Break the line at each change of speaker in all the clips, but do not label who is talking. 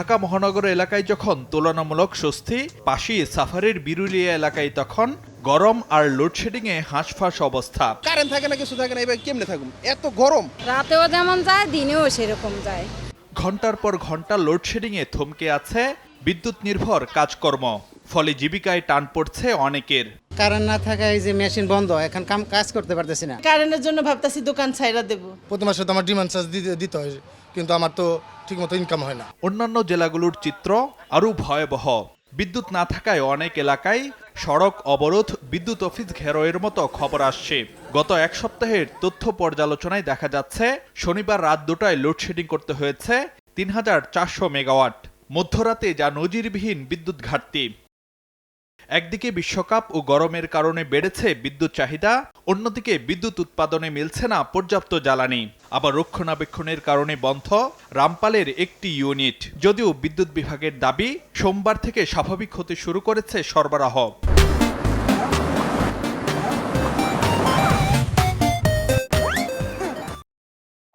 ঢাকা মহানগর এলাকায় যখন তুলনামূলক স্বস্তি, পাশেই সাফারির বিরুলিয়া এলাকায় তখন গরম আর লোডশেডিংয়ে হাঁসফাঁস অবস্থা।
কারেন্ট থাকে না, কিছু থাকে না, এবার কেমনে থাকুম, এত গরম।
রাতেও যেমন যায়, দিনেও সেরকম যায়।
ঘন্টার পর ঘন্টা লোডশেডিংয়ে থমকে আছে বিদ্যুৎ নির্ভর কাজকর্ম, ফলে জীবিকায় টান পড়ছে অনেকের।
কারেন্ট না থাকায় যে মেশিন বন্ধ, এখন কাজ করতে পারতেছি না।
কারেন্টের জন্য ভাবতাছি দোকান ছাইরা দেব।
প্রতি মাসে তো আমার ডিমান্ড চার্জ দিতে হয়, কিন্তু আমার তো ঠিকমতো ইনকাম হয় না।
অন্যান্য জেলাগুলোর চিত্র আরও ভয়াবহ। বিদ্যুৎ না থাকায় অনেক এলাকায় সড়ক অবরোধ, বিদ্যুৎ অফিস ঘেরাওয়ের মতো খবর আসছে। গত এক সপ্তাহের তথ্য পর্যালোচনায় দেখা যাচ্ছে শনিবার রাত 2টায় লোডশেডিং করতে হয়েছে ৩,৪০০ মেগাওয়াট, মধ্যরাতে যা নজিরবিহীন বিদ্যুৎ ঘাটতি। একদিকে বিশ্বকাপ ও গরমের কারণে বেড়েছে বিদ্যুৎ চাহিদা, অন্যদিকে বিদ্যুৎ উৎপাদনে মিলছে না পর্যাপ্ত জ্বালানি। আবার রক্ষণাবেক্ষণের কারণে বন্ধ রামপালের একটি ইউনিট। যদিও বিদ্যুৎ বিভাগের দাবি, সোমবার থেকে স্বাভাবিক হতে শুরু করেছে সরবরাহ।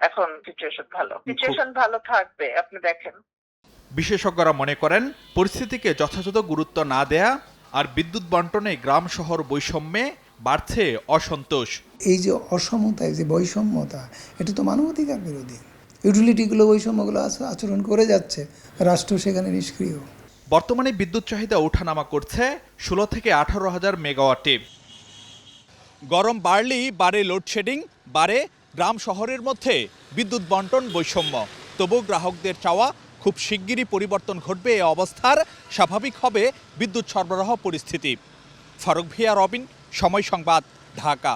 এখন সিচুয়েশন ভালো থাকবে, আপনি দেখেন।
বিশেষজ্ঞরা মনে করেন, পরিস্থিতিকে যথাযথ গুরুত্ব না দেয়া আর বিদ্যুৎ বন্টনে গ্রাম শহর বৈষম্যে বাড়ছে অসন্তোষ।
এই যে অসমতা, এই যে বৈষম্যতা, এটা তো মানবাধিকার বিরোধী। ইউটিলিটিগুলো বৈষম্যগুলো আচরণ করে যাচ্ছে, রাষ্ট্র সেখানে নিষ্ক্রিয়।
বর্তমানে বিদ্যুৎ চাহিদা ওঠানামা করছে 16 থেকে 18 হাজার মেগাওয়াটে। গরম বাড়লেই বাড়ে লোডশেডিং, বাড়ে গ্রাম শহরের মধ্যে বিদ্যুৎ বন্টন বৈষম্য। তবু গ্রাহকদের চাওয়া, খুব শিগগিরই পরিবর্তন ঘটবে এ অবস্থার, স্বাভাবিক হবে বিদ্যুৎ সরবরাহ পরিস্থিতি। ফারুক ভিয়া, রবিন, সময় সংবাদ, ঢাকা।